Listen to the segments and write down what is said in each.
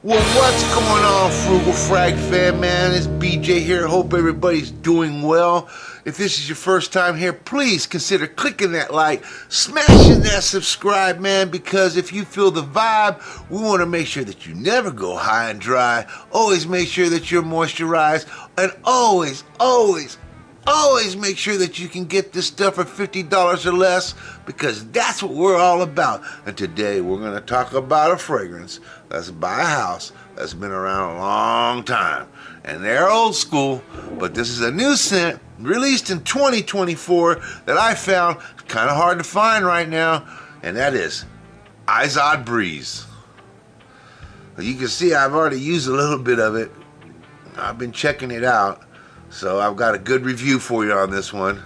Well, what's going on, Frugal Frag fan, man? It's BJ here. Hope everybody's doing well. If this is your first time here, please consider clicking that like, smashing that subscribe, man, because if you feel the vibe, we want to make sure that you never go high and dry. Always make sure that you're moisturized, and always make sure that you can get this stuff for $50 or less, because that's what we're all about. And today we're going to talk about a fragrance that's by a house that's been around a long time. And they're old school, but this is a new scent released in 2024 that I found kind of hard to find right now, and that is Izod Breeze. You can see I've already used a little bit of it. I've been checking it out. So I've got a good review for you on this one.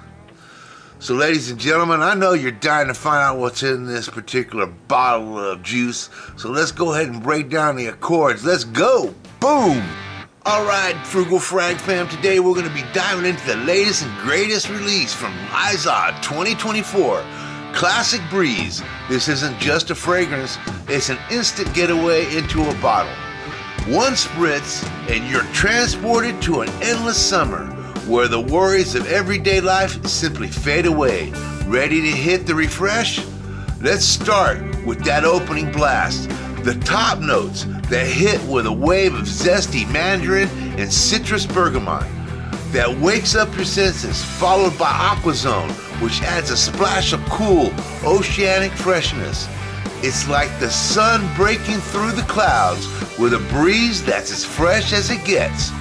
So ladies and gentlemen, I know you're dying to find out what's in this particular bottle of juice. So let's go ahead and break down the accords. Let's go. Boom. All right, Frugal Frag fam, today we're going to be diving into the latest and greatest release from Izod 2024. Classic Breeze. This isn't just a fragrance, it's an instant getaway into a bottle. One spritz and you're transported to an endless summer where the worries of everyday life simply fade away. Ready to hit the refresh? Let's start with that opening blast. The top notes that hit with a wave of zesty mandarin and citrus bergamot that wakes up your senses, followed by Aquozone, which adds a splash of cool, oceanic freshness. It's like the sun breaking through the clouds with a breeze that's as fresh as it gets.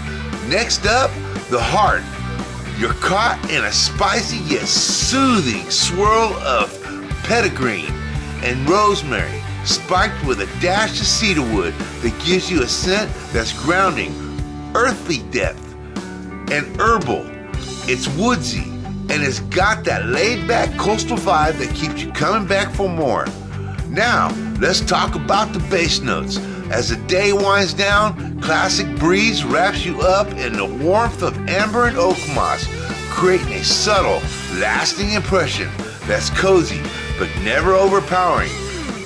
Next up, the heart. You're caught in a spicy yet soothing swirl of petitgrain and rosemary, spiked with a dash of cedarwood that gives you a scent that's grounding, earthy depth, and herbal. It's woodsy, and it's got that laid-back coastal vibe that keeps you coming back for more. Now, let's talk about the bass notes. As the day winds down, Classic Breeze wraps you up in the warmth of amber and oak moss, creating a subtle, lasting impression that's cozy but never overpowering.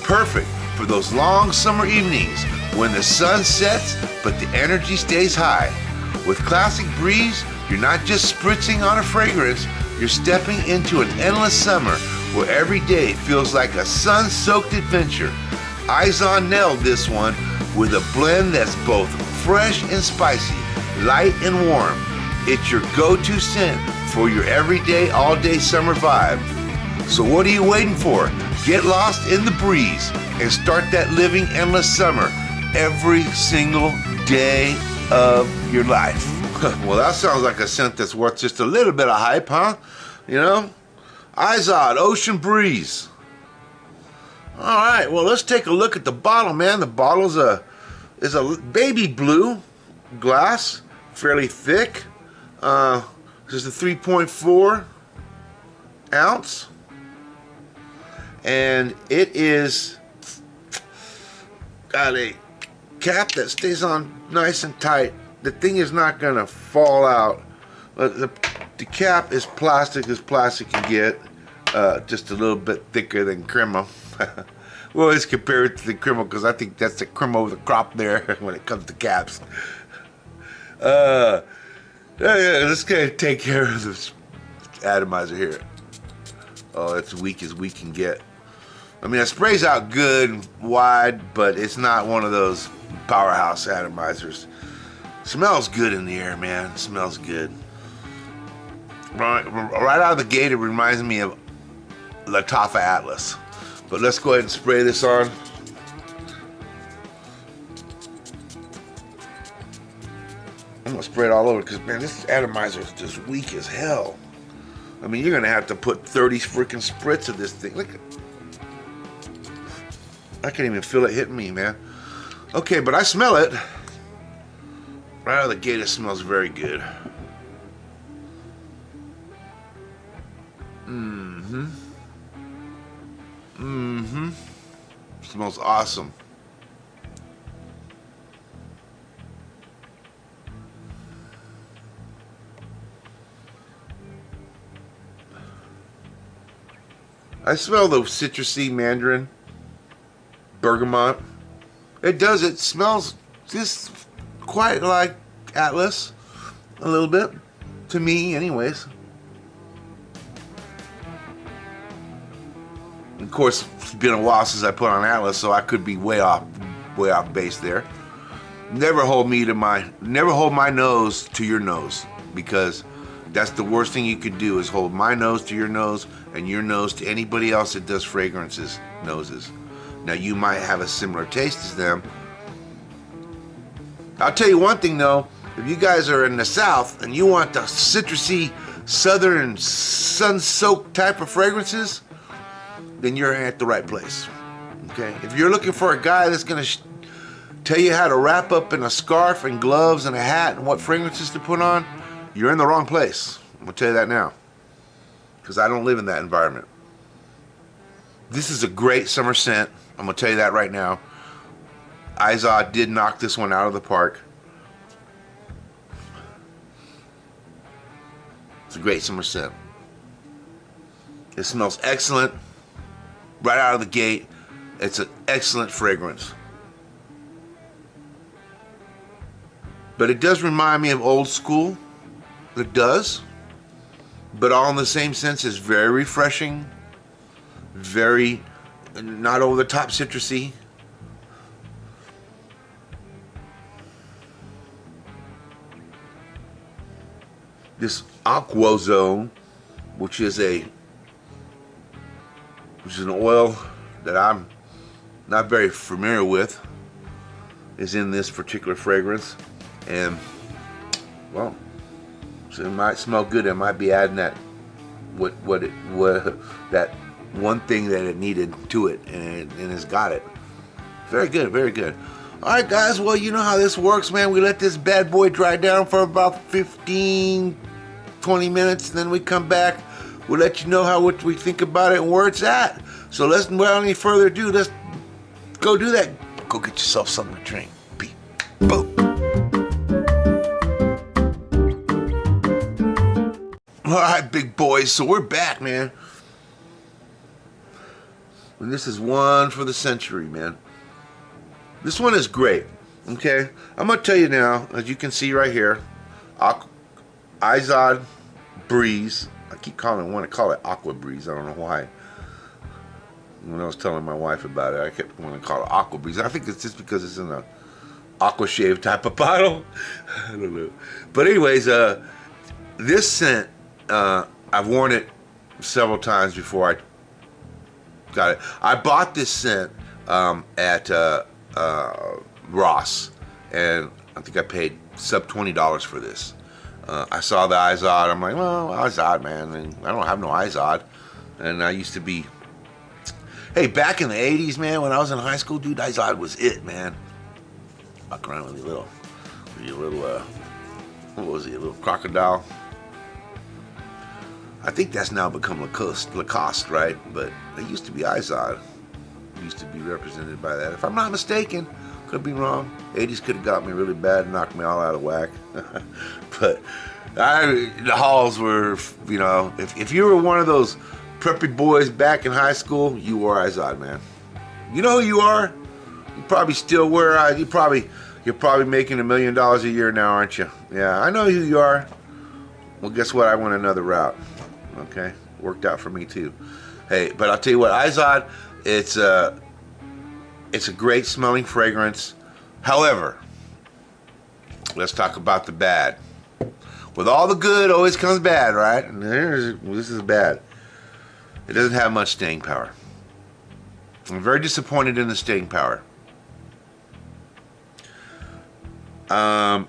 Perfect for those long summer evenings when the sun sets but the energy stays high. With Classic Breeze, you're not just spritzing on a fragrance, you're stepping into an endless summer where every day feels like a sun-soaked adventure. Izod nailed this one with a blend that's both fresh and spicy, light and warm. It's your go-to scent for your everyday, all-day summer vibe. So what are you waiting for? Get lost in the breeze and start that living endless summer every single day of your life. Well, that sounds like a scent that's worth just a little bit of hype, huh? You know? Izod Ocean Breeze. Alright, well, let's take a look at the bottle, man. The bottle is a baby blue glass, fairly thick. This is a 3.4 ounce. And it is got a cap that stays on nice and tight. The thing is not going to fall out. The cap is plastic as plastic can get, just a little bit thicker than crema. We always compare it to the crema because I think that's the crema of the crop there when it comes to caps. Let's go take care of this atomizer here. Oh, it's weak as we can get. I mean, it sprays out good and wide, but it's not one of those powerhouse atomizers. Smells good in the air, man. It smells good. Right out of the gate, it reminds me of Lattafa Atlas. But let's go ahead and spray this on. I'm gonna spray it all over because, man, this atomizer is just weak as hell. I mean, you're gonna have to put 30 freaking spritz of this thing. Look, I can't even feel it hitting me, man. Okay, but I smell it. Right out of the gate, it smells very good. Smells awesome. I smell the citrusy mandarin, bergamot. It smells just quite like Atlas, a little bit, to me anyways. Of course, it's been a while since I put on Atlas, so I could be way off base there. Never hold my nose to your nose, because that's the worst thing you could do, is hold my nose to your nose and your nose to anybody else that does fragrances noses. Now, you might have a similar taste as them. I'll tell you one thing though, if you guys are in the South and you want the citrusy, southern, sun-soaked type of fragrances, then you're at the right place. Okay? If you're looking for a guy that's gonna tell you how to wrap up in a scarf and gloves and a hat and what fragrances to put on, you're in the wrong place. I'm gonna tell you that now, because I don't live in that environment. This is a great summer scent. I'm gonna tell you that right now. Izod did knock this one out of the park. It's a great summer scent. It smells excellent right out of the gate. It's an excellent fragrance. But it does remind me of old school. It does. But all in the same sense, is very refreshing. Very not over the top citrusy. This Aquozone, which is an oil that I'm not very familiar with, is in this particular fragrance. And well, so it might smell good. It might be adding that that one thing that it needed to it, and it's got it. Very good, very good. All right, guys. Well, you know how this works, man. We let this bad boy dry down for about 15, 20 minutes, and then we come back. We'll let you know what we think about it and where it's at. So without any further ado, let's go do that. Go get yourself something to drink. Boom. All right, big boys. So we're back, man. And this is one for the century, man. This one is great. Okay, I'm gonna tell you now, as you can see right here, Izod Breeze. I keep want to call it Aqua Breeze. I don't know why. When I was telling my wife about it, I kept wanting to call it Aqua Breeze. I think it's just because it's in a aqua shave type of bottle. I don't know. But anyways, this scent, I've worn it several times before I got it. I bought this scent at Ross, and I think I paid sub $20 for this. I saw the Izod. I'm like, well, Izod, man. And I don't have no Izod. And I used to be, hey, back in the 80s, man, when I was in high school, dude, Izod was it, man. Walk around with your little, what was he, a little crocodile? I think that's now become Lacoste, right? But it used to be Izod. It used to be represented by that. If I'm not mistaken, could be wrong. 80s could have got me really bad and knocked me all out of whack. But the halls were, you know, if you were one of those preppy boys back in high school, you wore Izod, man. You know who you are? You probably still wear you're probably making $1 million a year now, aren't you? Yeah, I know who you are. Well, guess what? I went another route. Okay, worked out for me too. Hey, but I'll tell you what, Izod, it's a great smelling fragrance. However, let's talk about the bad. With all the good always comes bad, right? And this is bad. It doesn't have much staying power. I'm very disappointed in the staying power. I'm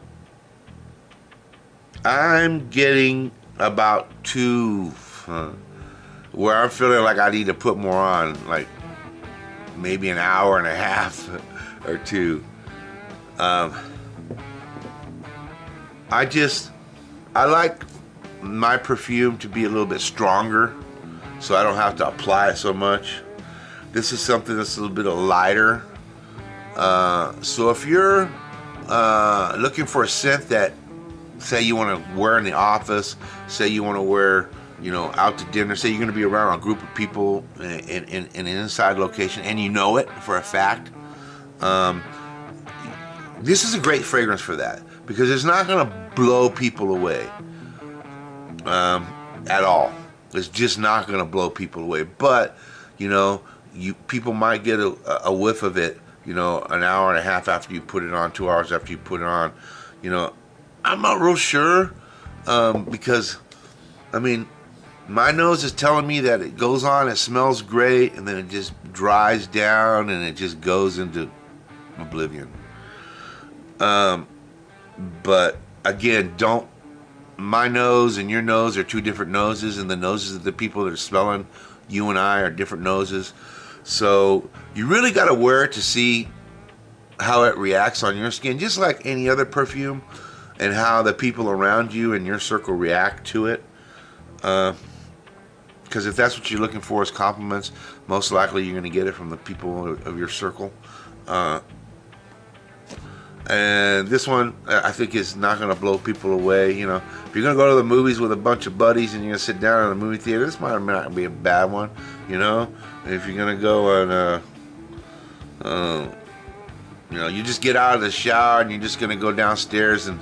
getting about 2, where I'm feeling like I need to put more on, like maybe an hour and a half or 2. I like my perfume to be a little bit stronger, so I don't have to apply it so much. This is something that's a little bit lighter. So if you're looking for a scent that, say you want to wear in the office, say you want to wear, you know, out to dinner, say you're going to be around a group of people in an inside location and you know it for a fact, This is a great fragrance for that because it's not going to blow people away at all. It's just not going to blow people away. But, you know, people might get a whiff of it, you know, an hour and a half after you put it on, 2 hours after you put it on. You know, I'm not real sure because, I mean, my nose is telling me that it goes on, it smells great, and then it just dries down and it just goes into oblivion. But again, my nose and your nose are two different noses, and the noses of the people that are smelling you and I are different noses. So you really got to wear it to see how it reacts on your skin, just like any other perfume, and how the people around you in your circle react to it. Because if that's what you're looking for is compliments, most likely you're going to get it from the people of your circle. And this one, I think, is not going to blow people away. You know, if you're going to go to the movies with a bunch of buddies and you're going to sit down in a movie theater, this might not be a bad one. You know, and if you're going to go and, you know, you just get out of the shower and you're just going to go downstairs and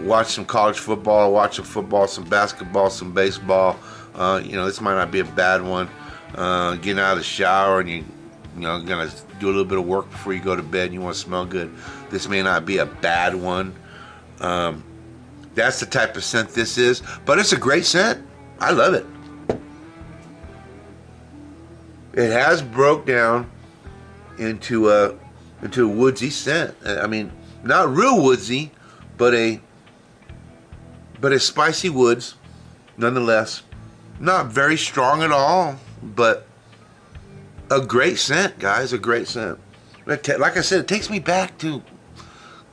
watch some college football, watch some football, some basketball, some baseball. You know, this might not be a bad one. Getting out of the shower and you know, gonna do a little bit of work before you go to bed and you want to smell good. This may not be a bad one. That's the type of scent this is, but it's a great scent. I love it. It has broke down into a woodsy scent. I mean, not real woodsy, but a spicy woods, nonetheless. Not very strong at all, but a great scent, guys. A great scent. Like I said, it takes me back to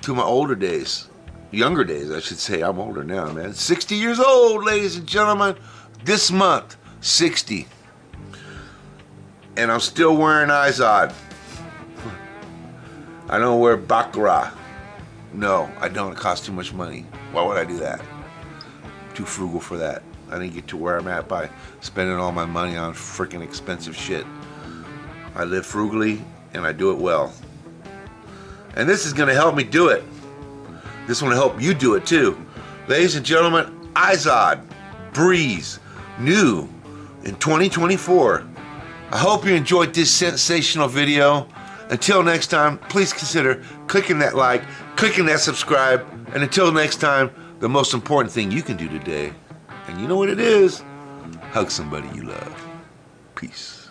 my older days, younger days, I should say. I'm older now, man. 60 years old, ladies and gentlemen. This month, 60, and I'm still wearing Izod. I don't wear Baccarat. No, I don't. It costs too much money. Why would I do that? Too frugal for that. I didn't get to where I'm at by spending all my money on freaking expensive shit. I live frugally and I do it well. And this is going to help me do it. This one will help you do it too. Ladies and gentlemen, Izod Breeze, new in 2024. I hope you enjoyed this sensational video. Until next time, please consider clicking that like, clicking that subscribe, and until next time, the most important thing you can do today, and you know what it is, hug somebody you love. Peace.